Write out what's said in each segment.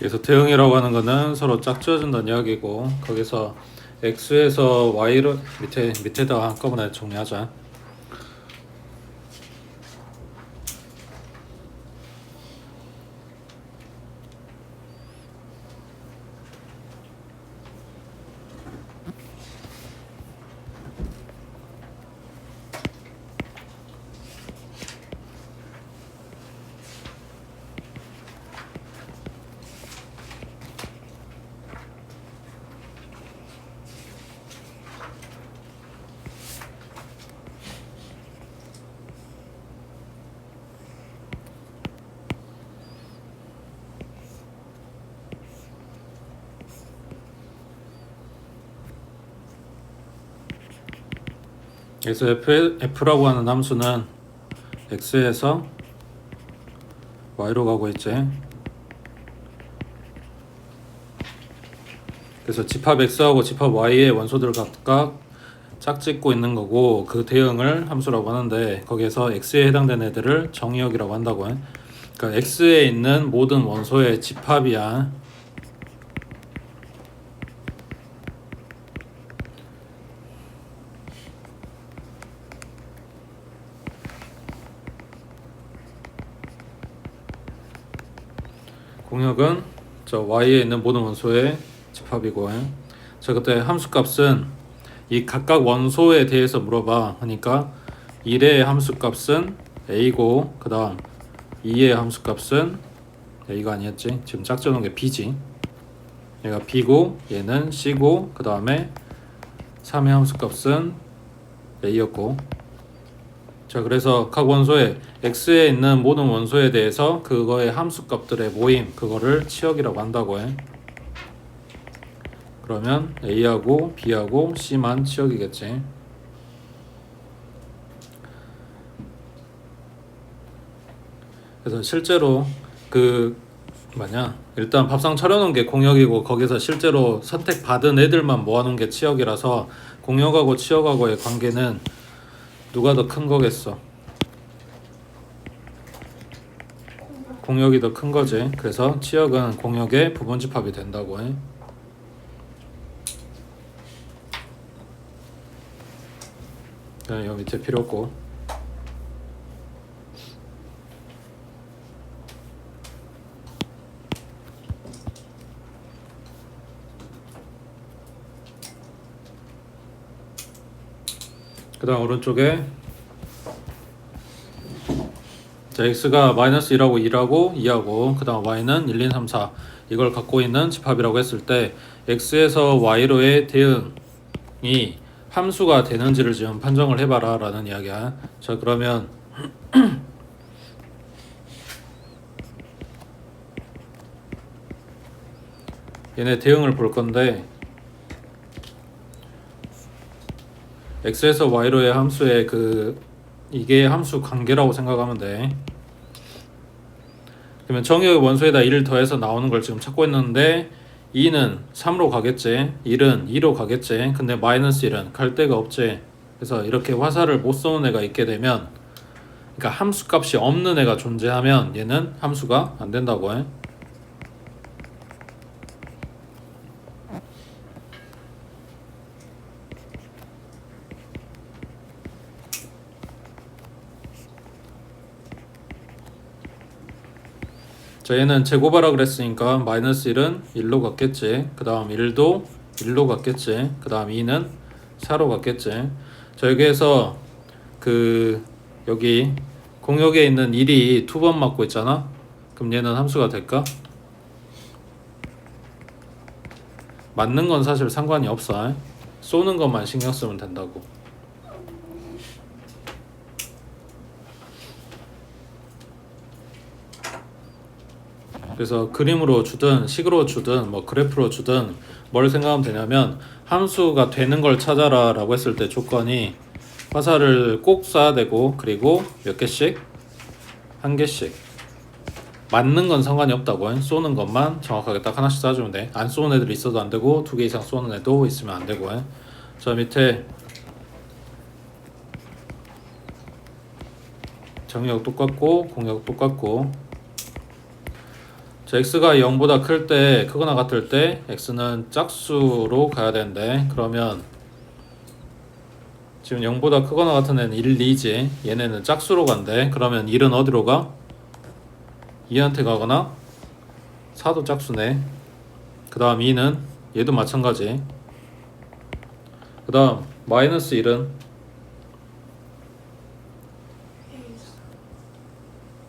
그래서 대응이라고 하는 거는 서로 짝지어준다는 이야기고, 거기서 x에서 y로 밑에다가 한꺼번에 정리하자. 그래서 f라고 하는 함수는 x에서 y로 가고 있지. 그래서 집합 x하고 집합 y의 원소들 각각 짝짓고 있는 거고, 그 대응을 함수라고 하는데, 거기에서 x에 해당되는 애들을 정의역이라고 한다고 해. 그러니까 x에 있는 모든 원소의 집합이야. 공역은 저 y에 있는 모든 원소의 집합이고, 자 그때 함수값은 이 각각 원소에 대해서 물어봐. 그러니까 1의 함수값은 a고, 그 다음 2의 함수값은 a가 아니었지, 지금 짝져놓은 게 b지. 얘가 b고 얘는 c고, 그 다음에 3의 함수값은 a였고. 자 그래서 각 원소에 x에 있는 모든 원소에 대해서 그거의 함수값들의 모임, 그거를 치역이라고 한다고 해. 그러면 a하고 b하고 c만 치역이겠지. 그래서 실제로 일단 밥상 차려놓은 게 공역이고, 거기서 실제로 선택받은 애들만 모아놓은 게 치역이라서 공역하고 치역하고의 관계는 누가 더 큰 거겠어? 공역이 더 큰 거지. 그래서 치역은 공역의 부분집합이 된다고 해. 여기 밑에 필요 없고. 그 다음 오른쪽에 자 x가 마이너스 1하고 2하고 2하고 그 다음 y는 1, 2, 3, 4 이걸 갖고 있는 집합이라고 했을 때 x에서 y로의 대응이 함수가 되는지를 지금 판정을 해봐라 라는 이야기야. 자 그러면 얘네 대응을 볼 건데, x에서 y로의 함수의 이게 함수 관계라고 생각하면 돼. 그러면 정의의 원소에다 1을 더해서 나오는 걸 지금 찾고 있는데, 2는 3로 가겠지, 1은 2로 가겠지. 근데 마이너스 1은 갈 데가 없지. 그래서 이렇게 화살을 못 쏘는 애가 있게 되면, 그러니까 함수값이 없는 애가 존재하면 얘는 함수가 안 된다고 해. 자 얘는 제곱하라 그랬으니까 마이너스 1은 1로 갔겠지. 그 다음 1도 1로 갔겠지. 그 다음 2는 4로 갔겠지. 자 여기에서 여기 공역에 있는 1이 2번 맞고 있잖아. 그럼 얘는 함수가 될까? 맞는 건 사실 상관이 없어. 쏘는 것만 신경 쓰면 된다고. 그래서 그림으로 주든 식으로 주든 뭐 그래프로 주든 뭘 생각하면 되냐면, 함수가 되는 걸 찾아라 라고 했을 때 조건이 화살을 꼭 쏴야 되고, 그리고 몇 개씩? 한 개씩. 맞는 건 상관이 없다고. 쏘는 것만 정확하게 딱 하나씩 쏴주면 돼. 안 쏘는 애들 있어도 안 되고 2개 이상 쏘는 애도 있으면 안 되고. 저 밑에 정의역 똑같고 공역 똑같고. 자, x가 0보다 클 때, 크거나 같을 때 x는 짝수로 가야 되는데, 그러면 지금 0보다 크거나 같은 애는 1, 2지. 얘네는 짝수로 간대. 그러면 1은 어디로 가? 2한테 가거나 4도 짝수네. 그 다음 2는 얘도 마찬가지. 그 다음 마이너스 1은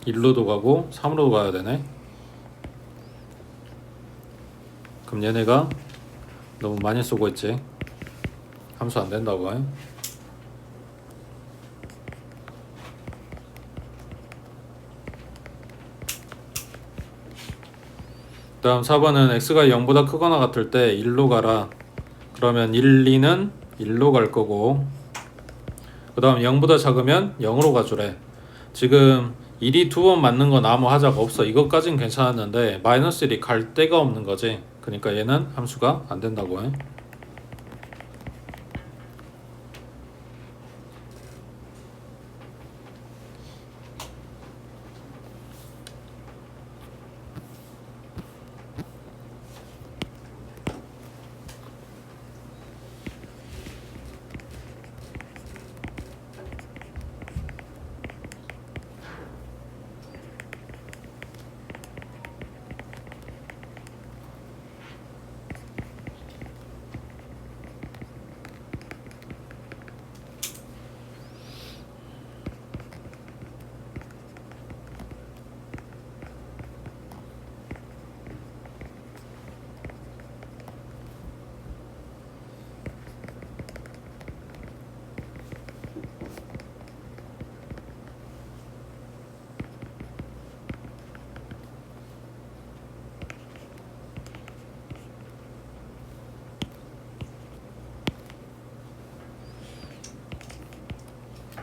1로도 가고 3으로도 가야 되네. 그럼 얘네가 너무 많이 쏘고 있지. 함수 안 된다고 해. 그 다음 4번은 x가 0보다 크거나 같을 때 1로 가라. 그러면 1, 2는 1로 갈 거고, 그 다음 0보다 작으면 0으로 가주래. 지금 1이 두 번 맞는 건 아무 하자가 없어. 이것까진 괜찮았는데 마이너스 1이 갈 데가 없는 거지. 그러니까 얘는 함수가 안 된다고 해.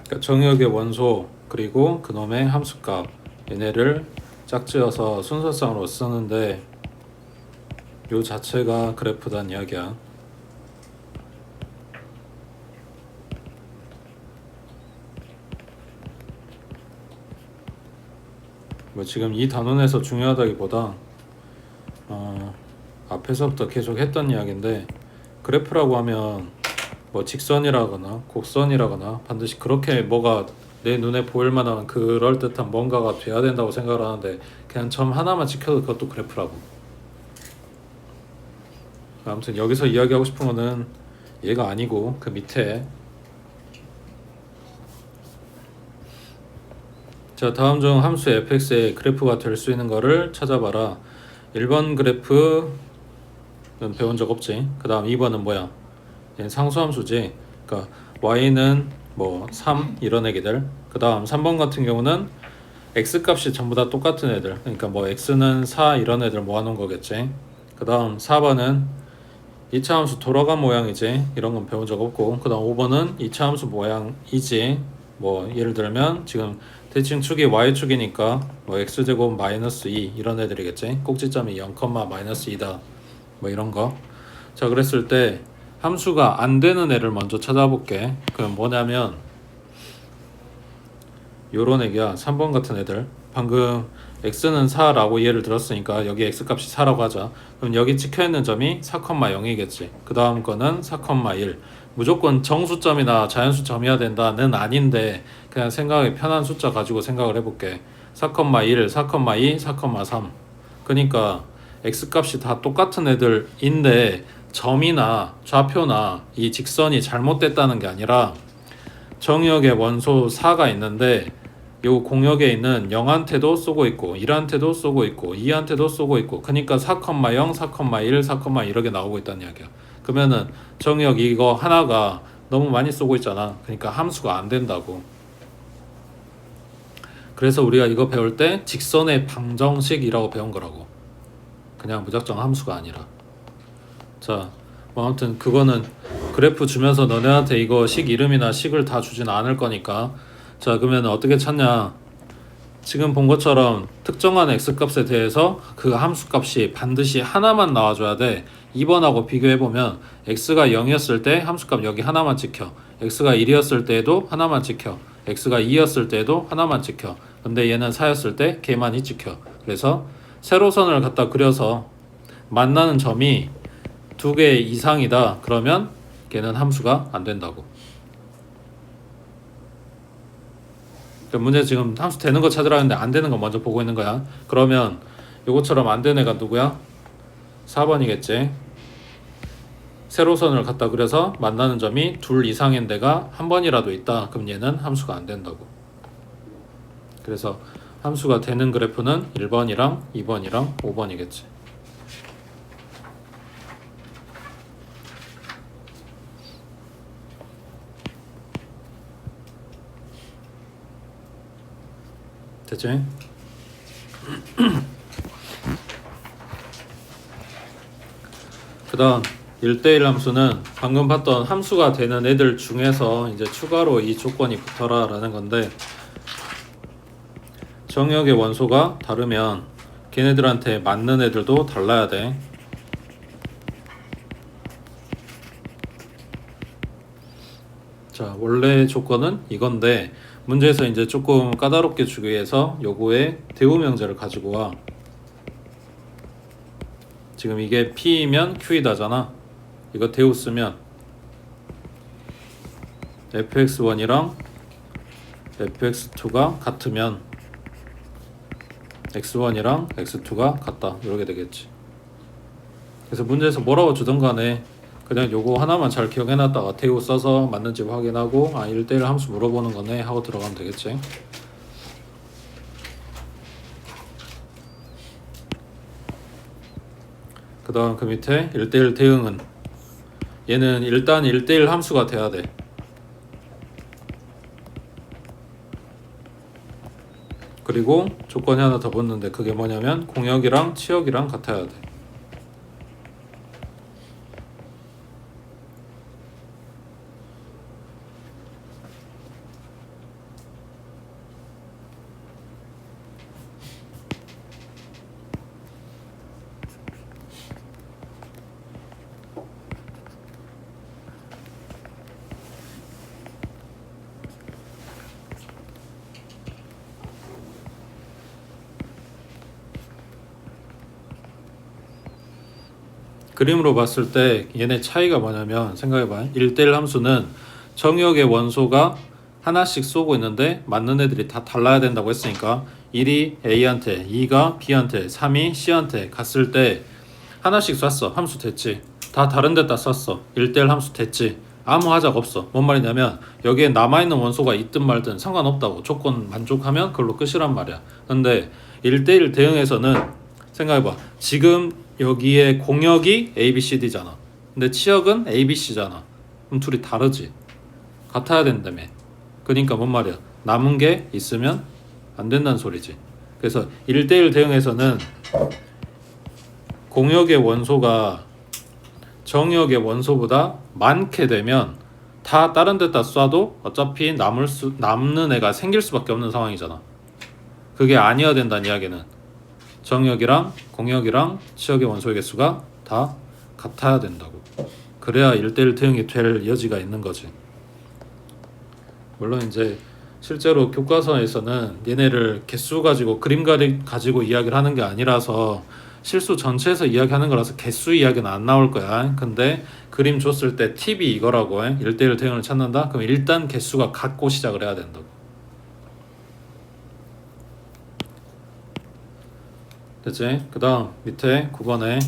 그러니까 정역의 원소 그리고 그놈의 함수값, 얘네를 짝지어서 순서상으로 쓰는데 요 자체가 그래프단 이야기야. 뭐 지금 이 단원에서 중요하다기보다 앞에서부터 계속 했던 이야기인데, 그래프라고 하면 뭐 직선이라거나 곡선이라거나 반드시 그렇게 뭐가 내 눈에 보일 만한 그럴듯한 뭔가가 돼야 된다고 생각을 하는데, 그냥 점 하나만 지켜도 그것도 그래프라고. 아무튼 여기서 이야기하고 싶은 거는 얘가 아니고 그 밑에. 자, 다음 중 함수 fx의 그래프가 될 수 있는 거를 찾아봐라. 1번 그래프는 배운 적 없지. 그 다음 2번은 뭐야? 얘는 상수함수지. 그러니까 y는 뭐 3 이런 애기들. 그 다음 3번 같은 경우는 x 값이 전부 다 똑같은 애들. 그러니까 뭐 x는 4 이런 애들 모아놓은 거겠지. 그 다음 4번은 2차 함수 돌아간 모양이지. 이런 건 배운 적 없고. 그 다음 5번은 2차 함수 모양이지. 뭐 예를 들면 지금 대칭 축이 y축이니까 뭐 x제곱 마이너스 2 이런 애들이겠지. 꼭지점이 0, 마이너스 2다. 뭐 이런 거. 자, 그랬을 때 함수가 안 되는 애를 먼저 찾아볼게. 그럼 뭐냐면 요런 애기야. 3번 같은 애들. 방금 x는 4라고 예를 들었으니까 여기 x값이 4라고 하자. 그럼 여기 찍혀있는 점이 4,0이겠지. 그 다음 거는 4,1. 무조건 정수점이나 자연수점이어야 된다는 아닌데 그냥 생각이 편한 숫자 가지고 생각을 해볼게. 4,1, 4,2, 4,3. 그러니까 x값이 다 똑같은 애들인데 점이나 좌표나 이 직선이 잘못됐다는 게 아니라 정역의 원소 4가 있는데 요 공역에 있는 0한테도 쏘고 있고 1한테도 쏘고 있고 2한테도 쏘고 있고, 그러니까 4,0, 4,1, 4,2 이렇게 나오고 있다는 이야기야. 그러면은 정역 이거 하나가 너무 많이 쏘고 있잖아. 그러니까 함수가 안 된다고. 그래서 우리가 이거 배울 때 직선의 방정식이라고 배운 거라고. 그냥 무작정 함수가 아니라. 자, 뭐 아무튼 그거는 그래프 주면서 너네한테 이거 식 이름이나 식을 다 주진 않을 거니까. 자, 그러면 어떻게 찾냐? 지금 본 것처럼 특정한 x값에 대해서 그 함수값이 반드시 하나만 나와줘야 돼. 2번하고 비교해보면 x가 0이었을 때 함수값 여기 하나만 찍혀. x가 1이었을 때에도 하나만 찍혀. x가 2였을 때에도 하나만 찍혀. 근데 얘는 4였을 때 걔만이 찍혀. 그래서 세로선을 갖다 그려서 만나는 점이 2개 이상이다. 그러면 걔는 함수가 안 된다고. 그러니까 문제 지금 함수 되는 거 찾으라는데 안 되는 거 먼저 보고 있는 거야. 그러면 요거처럼 안 되는 애가 누구야? 4번이겠지. 세로선을 갖다 그려서 만나는 점이 2 이상인 데가 한 번이라도 있다. 그럼 얘는 함수가 안 된다고. 그래서 함수가 되는 그래프는 1번이랑 2번이랑 5번이겠지. 됐지? 그 다음 1대1 함수는 방금 봤던 함수가 되는 애들 중에서 이제 추가로 이 조건이 붙어라 라는 건데, 정역의 원소가 다르면 걔네들한테 맞는 애들도 달라야 돼. 자, 원래 조건은 이건데 문제에서 이제 조금 까다롭게 주기 위해서 요거에 대우 명제를 가지고 와. 지금 이게 P이면 Q이다잖아. 이거 대우 쓰면 fx1이랑 fx2가 같으면 x1이랑 x2가 같다. 이렇게 되겠지. 그래서 문제에서 뭐라고 주든 간에 그냥 요거 하나만 잘 기억해놨다가 대우 써서 맞는지 확인하고 1대1 함수 물어보는 거네 하고 들어가면 되겠지. 그 다음 그 밑에 1대1 대응은 얘는 일단 1대1 함수가 돼야 돼. 그리고 조건이 하나 더 붙는데 그게 뭐냐면 공역이랑 치역이랑 같아야 돼. 그림으로 봤을 때 얘네 차이가 뭐냐면 생각해봐요. 1대1 함수는 정역의 원소가 하나씩 쏘고 있는데 맞는 애들이 다 달라야 된다고 했으니까 1이 A한테, 2가 B한테, 3이 C한테 갔을 때 하나씩 쐈어. 함수 됐지. 다 다른 데다 쐈어. 1대1 함수 됐지. 아무 하자가 없어. 뭔 말이냐면 여기에 남아있는 원소가 있든 말든 상관없다고. 조건 만족하면 그걸로 끝이란 말이야. 근데 1대1 대응에서는 생각해봐. 지금 여기에 공역이 ABCD잖아. 근데 치역은 ABC잖아. 그럼 둘이 다르지. 같아야 된다며. 그러니까 뭔 말이야. 남은 게 있으면 안 된다는 소리지. 그래서 1대1 대응에서는 공역의 원소가 정역의 원소보다 많게 되면 다 다른 데다 쏴도 어차피 남는 애가 생길 수밖에 없는 상황이잖아. 그게 아니어야 된다는 이야기는 정역이랑 공역이랑 치역의 원소의 개수가 다 같아야 된다고. 그래야 1대1 대응이 될 여지가 있는 거지. 물론 이제 실제로 교과서에서는 얘네를 개수 가지고 그림 가지고 이야기를 하는 게 아니라서 실수 전체에서 이야기하는 거라서 개수 이야기는 안 나올 거야. 근데 그림 줬을 때 팁이 이거라고 해. 1대1 대응을 찾는다? 그럼 일단 개수가 같고 시작을 해야 된다고. 됐지? 그 다음 밑에 9번에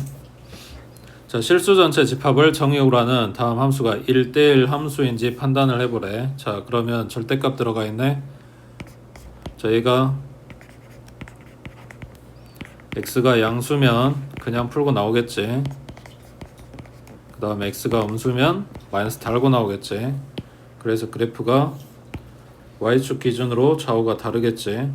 자, 실수 전체 집합을 정의역으로 하는 다음 함수가 1대1 함수인지 판단을 해보래. 자, 그러면 절대값 들어가 있네. 자, 얘가 x가 양수면 그냥 풀고 나오겠지. 그 다음에 x가 음수면 마이너스 달고 나오겠지. 그래서 그래프가 y축 기준으로 좌우가 다르겠지.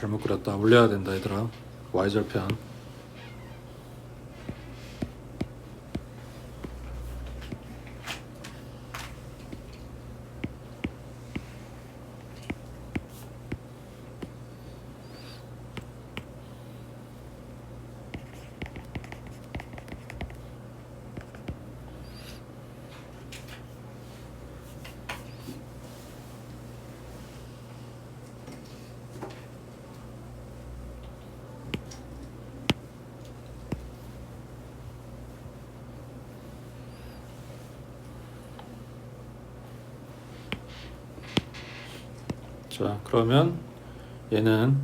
잘못 그렸다. 올려야 된다 얘들아. y절편. 자, 그러면 얘는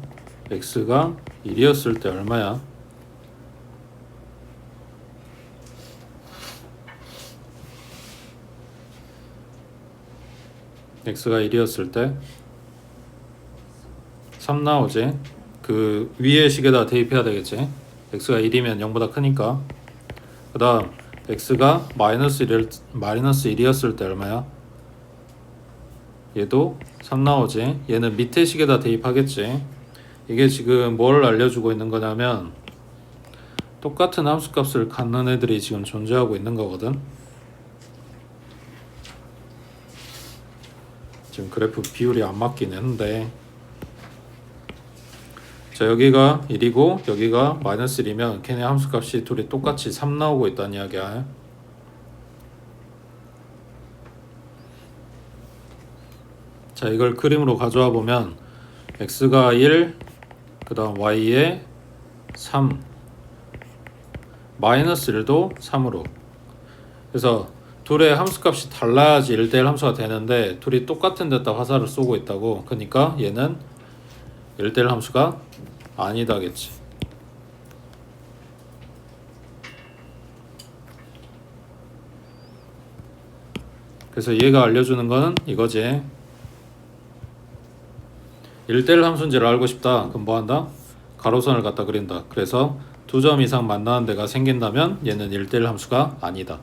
x가 1이었을 때 얼마야? x가 1이었을 때 3 나오지? 그 위에 식에다 대입해야 되겠지? x가 1이면 0보다 크니까. 그 다음 x가 마이너스 1이었을 때 얼마야? 얘도 3 나오지? 얘는 밑에 식에다 대입하겠지? 이게 지금 뭘 알려주고 있는 거냐면 똑같은 함수값을 갖는 애들이 지금 존재하고 있는 거거든. 지금 그래프 비율이 안 맞긴 했는데, 자, 여기가 1이고 여기가 마이너스 1이면 걔네 함수값이 둘이 똑같이 3 나오고 있다는 이야기야. 자, 이걸 그림으로 가져와 보면 x가 1, 그 다음 y에 3, 마이너스 1도 3으로. 그래서 둘의 함수값이 달라야지 1대1 함수가 되는데 둘이 똑같은 데다 화살을 쏘고 있다고. 그러니까 얘는 1대1 함수가 아니다겠지. 그래서 얘가 알려주는 거는 이거지. 1대1 함수인지를 알고 싶다. 그럼 뭐한다? 가로선을 갖다 그린다. 그래서 2점 이상 만나는 데가 생긴다면 얘는 1대1 함수가 아니다.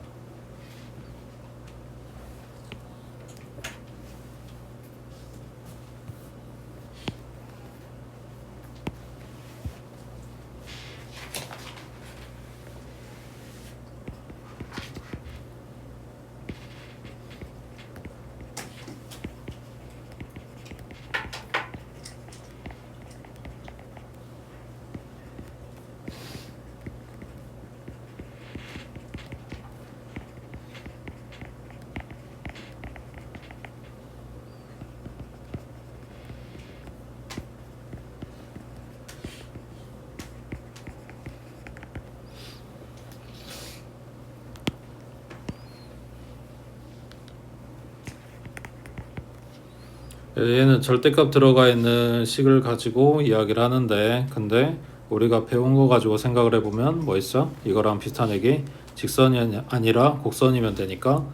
얘는 절대값 들어가 있는 식을 가지고 이야기를 하는데, 근데 우리가 배운 거 가지고 생각을 해보면 뭐 있어? 이거랑 비슷한 얘기, 직선이 아니라 곡선이면 되니까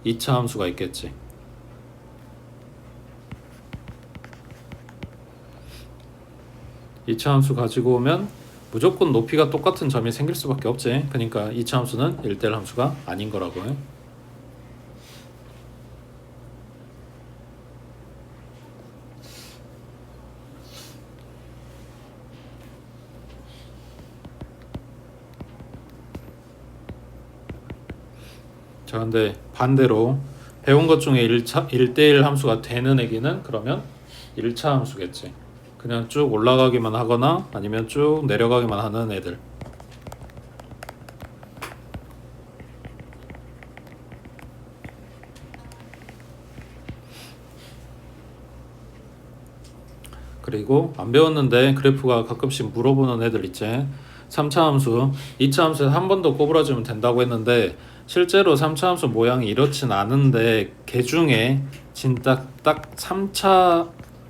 2차 함수가 있겠지. 이차 함수 가지고 오면 무조건 높이가 똑같은 점이 생길 수밖에 없지. 그러니까 2차 함수는 1대1 함수가 아닌 거라고. 자, 근데 반대로 배운 것 중에 1대1 함수가 되는 애기는 그러면 1차 함수겠지. 그냥 쭉 올라가기만 하거나 아니면 쭉 내려가기만 하는 애들. 그리고 안 배웠는데 그래프가 가끔씩 물어보는 애들 있지. 3차 함수, 2차 함수에서 한 번 더 꼬부라지면 된다고 했는데 실제로 3차 함수 모양이 이렇진 않은데 걔 중에 딱 3차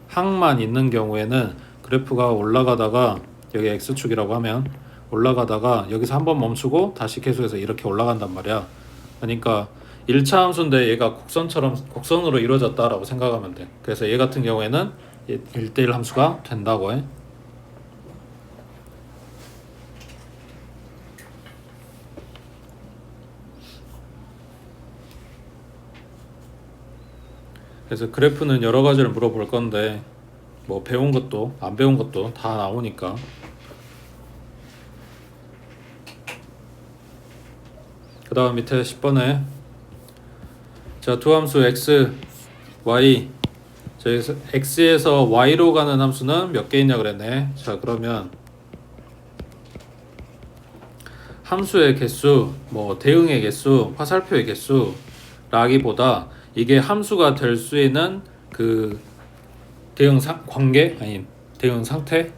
항만 있는 경우에는 그래프가 올라가다가 여기 x축이라고 하면 올라가다가 여기서 한 번 멈추고 다시 계속해서 이렇게 올라간단 말이야. 그러니까 1차 함수인데 얘가 곡선으로 이루어졌다라고 생각하면 돼. 그래서 얘 같은 경우에는 1대1 함수가 된다고 해. 그래서 그래프는 여러 가지를 물어볼 건데 뭐 배운 것도 안 배운 것도 다 나오니까. 그 다음 밑에 10번에 자, 두 함수 x, y. 자, 여기서 x에서 y로 가는 함수는 몇 개 있냐 그랬네. 자, 그러면 함수의 개수, 뭐 대응의 개수, 화살표의 개수 라기보다 이게 함수가 될 수 있는 그 대응 관계 아니 대응 상태,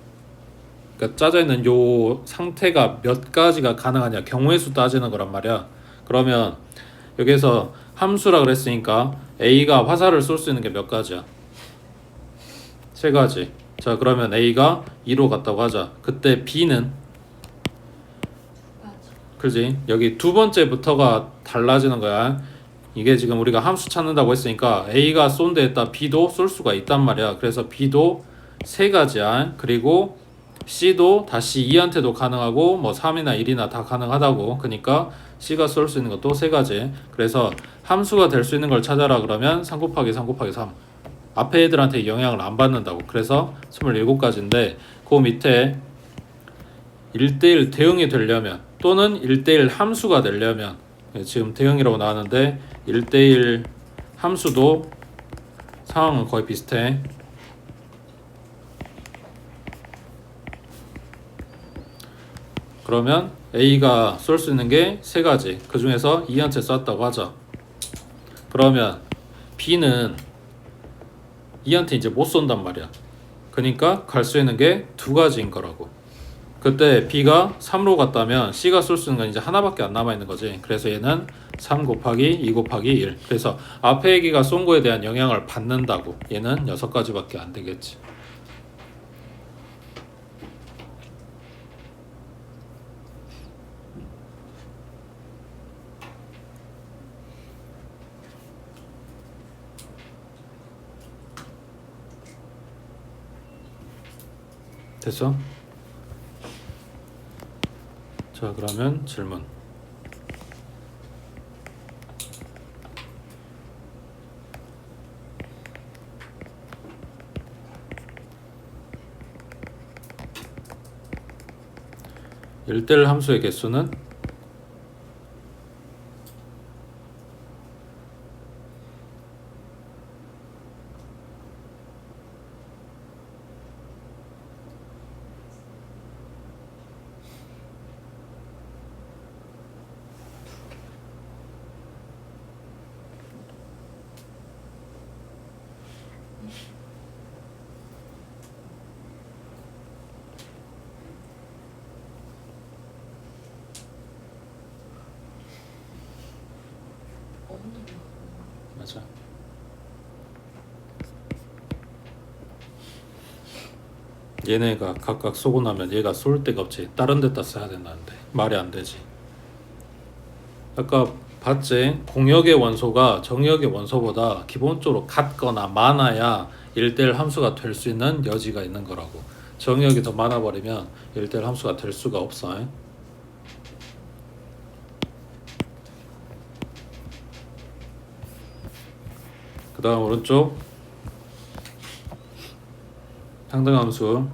그러니까 짜져 있는 요 상태가 몇 가지가 가능하냐 경우의 수 따지는 거란 말이야. 그러면 여기서 함수라 그랬으니까 a가 화살을 쏠 수 있는 게 몇 가지야? 세 가지. 자, 그러면 A가 2로 갔다고 하자. 그때 B는 맞아. 그지? 여기 두 번째부터가 달라지는 거야. 이게 지금 우리가 함수 찾는다고 했으니까 A가 쏜 데에다 B도 쏠 수가 있단 말이야. 그래서 B도 세 가지야. 그리고 C도 다시 2한테도 가능하고 뭐 3이나 1이나 다 가능하다고. 그러니까 C가 쏠 수 있는 것도 세 가지. 그래서 함수가 될 수 있는 걸 찾아라 그러면 3 곱하기 3 곱하기 3. 앞에 애들한테 영향을 안 받는다고. 그래서 27가지인데 그 밑에 1대1 대응이 되려면 또는 1대1 함수가 되려면 지금 대응이라고 나왔는데 1대1 함수도 상황은 거의 비슷해. 그러면 A가 쏠 수 있는 게 세 가지. 그 중에서 2한테 쐈다고 하자. 그러면 B는 2한테 이제 못 쏜단 말이야. 그러니까 갈 수 있는 게 두 가지인 거라고. 그때 B가 3로 갔다면 C가 쏠 수 있는 건 이제 하나밖에 안 남아 있는 거지. 그래서 얘는 3 곱하기 2 곱하기 1. 그래서 앞에 애기가 쏜 거에 대한 영향을 받는다고. 얘는 6가지밖에 안 되겠지. 됐어? 자, 그러면 질문. 일대일 함수의 개수는 없는 거. 맞아. 얘네가 각각 쏘고 나면 얘가 쏠 데가 없지. 다른 데다 써야 된다는데 말이 안 되지. 아까 봤지? 공역의 원소가 정역의 원소보다 기본적으로 같거나 많아야 1대1 함수가 될 수 있는 여지가 있는 거라고. 정역이 더 많아버리면 1대1 함수가 될 수가 없어. 그 다음 오른쪽 상등함수.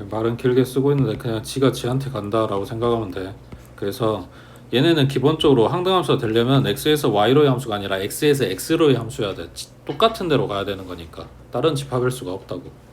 말은 길게 쓰고 있는데 그냥 지가 지한테 간다라고 생각하면 돼. 그래서 얘네는 기본적으로 항등함수가 되려면 x에서 y로의 함수가 아니라 x에서 x로의 함수여야 돼. 똑같은 데로 가야 되는 거니까 다른 집합일 수가 없다고.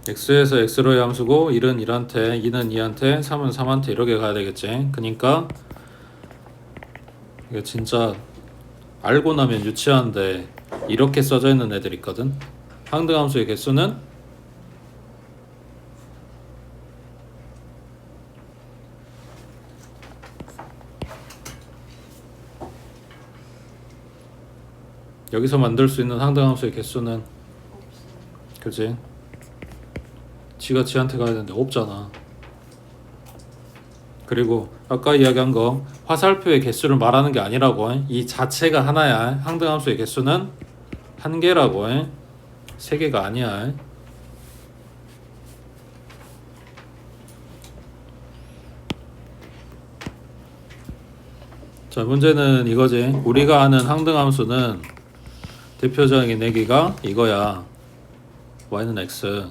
x에서 x로의 함수고 1은 1한테, 2는 2한테, 3은 3한테 이렇게 가야 되겠지. 그러니까 이게 진짜 알고 나면 유치한데 이렇게 써져 있는 애들 있거든. 항등함수의 개수는 여기서 만들 수 있는 항등함수의 개수는 없어. 그지? 지가 지한테 가야 되는데 없잖아. 그리고 아까 이야기한 거 화살표의 개수를 말하는 게 아니라고. 이 자체가 하나야. 항등함수의 개수는 한 개라고. 세 개가 아니야. 자, 문제는 이거지. 우리가 아는 항등함수는 대표적인 내기가 이거야. y는 x.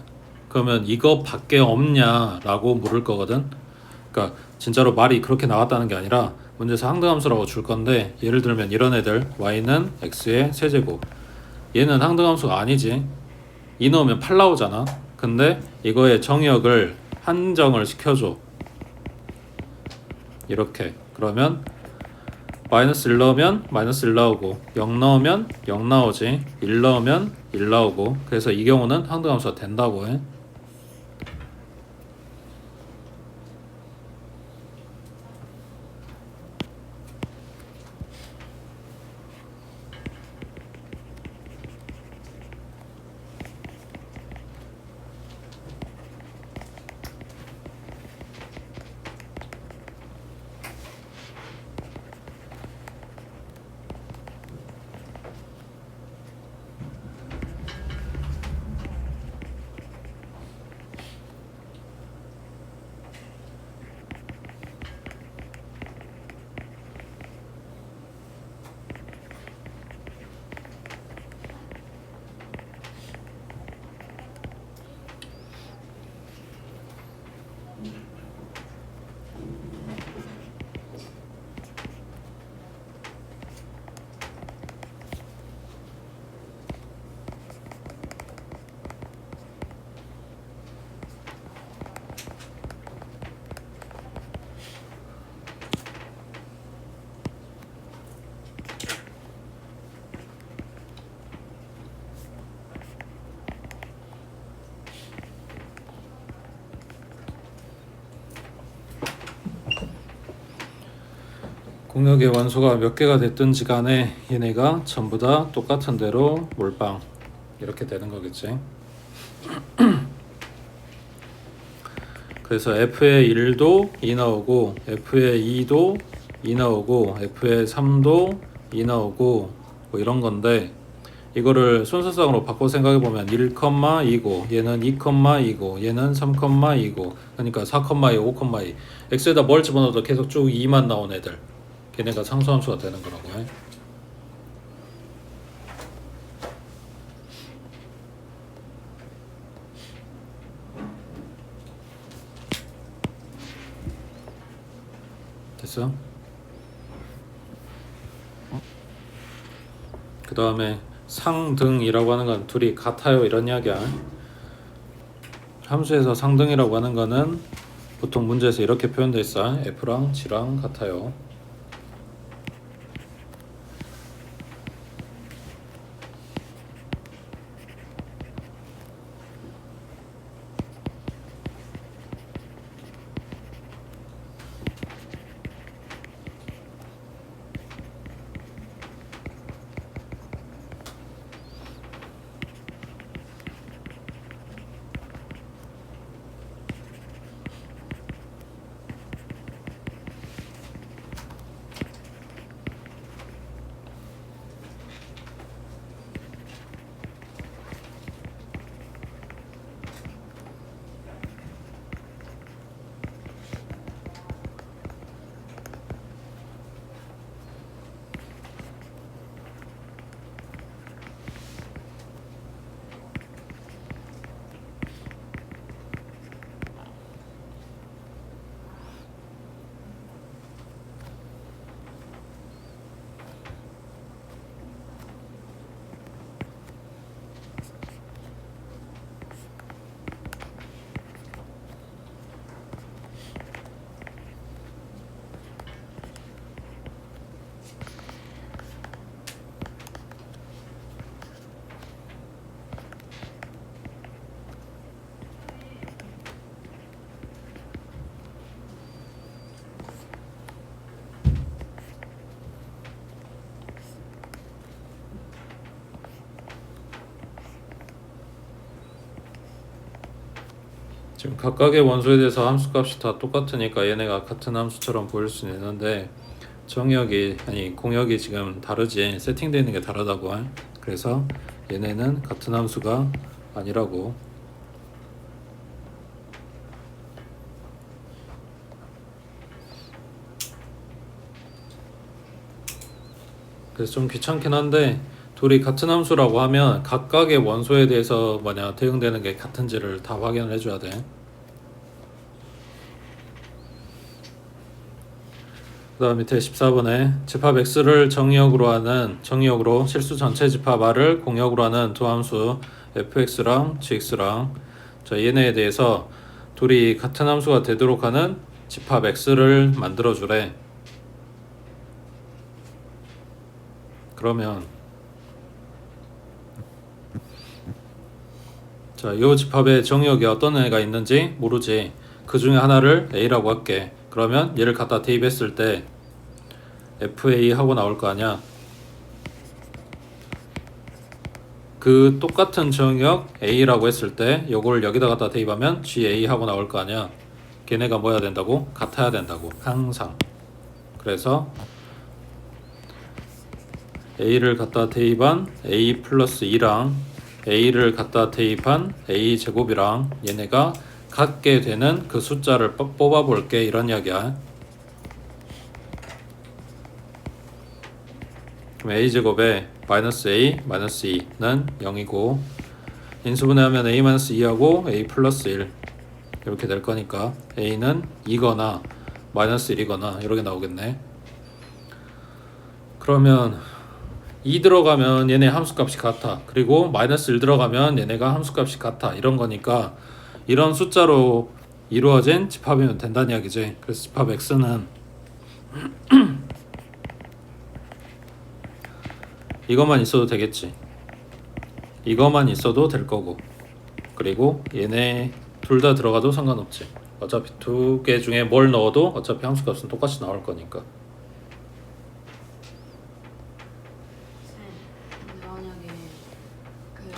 그러면 이거 밖에 없냐라고 물을 거거든. 그러니까 진짜로 말이 그렇게 나왔다는 게 아니라 문제에서 항등함수라고 줄 건데, 예를 들면 이런 애들 y는 x의 세제곱. 얘는 항등함수가 아니지. 2 넣으면 8 나오잖아. 근데 이거의 정역을 한정을 시켜줘. 이렇게. 그러면 마이너스 1 넣으면 마이너스 1 나오고, 0 넣으면 0 나오지. 1 넣으면 1 나오고. 그래서 이 경우는 항등함수가 된다고 해. 공역의 원소가 몇 개가 됐든지 간에 얘네가 전부 다 똑같은 대로 몰빵 이렇게 되는 거겠지. 그래서 F의 1도 2 나오고, F의 2도 2 나오고, F의 3도 2 나오고, 뭐 이런 건데, 이거를 순서상으로 바꿔 생각해 보면 1,2고, 얘는 2,2고, 얘는 3,2고, 그러니까 4,2, 5,2. x에다 뭘 집어넣어도 계속 쭉 2만 나온 애들, 걔네가 상수함수가 되는 거라고 해. 됐어? 그 다음에 상등이라고 하는 건 둘이 같아요 이런 이야기야. 함수에서 상등이라고 하는 거는 보통 문제에서 이렇게 표현돼 있어. F랑 G랑 같아요. 지금 각각의 원소에 대해서 함수값이 다 똑같으니까 얘네가 같은 함수처럼 보일 수는 있는데, 정역이 아니 공역이 지금 다르지. 세팅되어 있는 게 다르다고 해. 그래서 얘네는 같은 함수가 아니라고. 그래서 좀 귀찮긴 한데 둘이 같은 함수라고 하면 각각의 원소에 대해서 대응되는 게 같은지를 다 확인을 해줘야 돼. 그 다음 밑에 14번에 집합 x를 정의역으로 실수 전체 집합 r을 공역으로 하는 두 함수 fx랑 gx랑 얘네에 대해서 둘이 같은 함수가 되도록 하는 집합 x를 만들어 주래. 그러면 이 집합의 정의역에 어떤 애가 있는지 모르지. 그 중에 하나를 a라고 할게. 그러면 얘를 갖다 대입했을 때 fa 하고 나올 거 아니야. 그 똑같은 정의역 a라고 했을 때 요걸 여기다 갖다 대입하면 ga 하고 나올 거 아니야. 걔네가 뭐야 된다고? 같아야 된다고. 항상. 그래서 a를 갖다 대입한 a 플러스 2랑 a를 갖다 대입한 a 제곱이랑 얘네가 같게 되는 그 숫자를 뽑아 볼게. 이런 이야기야. 그럼 a 제곱에 마이너스 a 마이너스 2는 0이고 인수분해하면 a 마이너스 2하고 a 플러스 1 이렇게 될 거니까 a는 2거나 마이너스 1이거나 이렇게 나오겠네. 그러면 2 들어가면 얘네 함수값이 같아. 그리고 마이너스 1 들어가면 얘네가 함수값이 같아. 이런 거니까 이런 숫자로 이루어진 집합이면 된다는 이야기지. 그래서 집합 x는 이것만 있어도 되겠지. 이것만 있어도 될 거고. 그리고 얘네 둘 다 들어가도 상관없지. 어차피 두 개 중에 뭘 넣어도 어차피 함수값은 똑같이 나올 거니까. 근데 만약에 그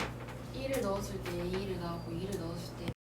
1을 넣었을 때 A를 나오고 2를 넣었을 때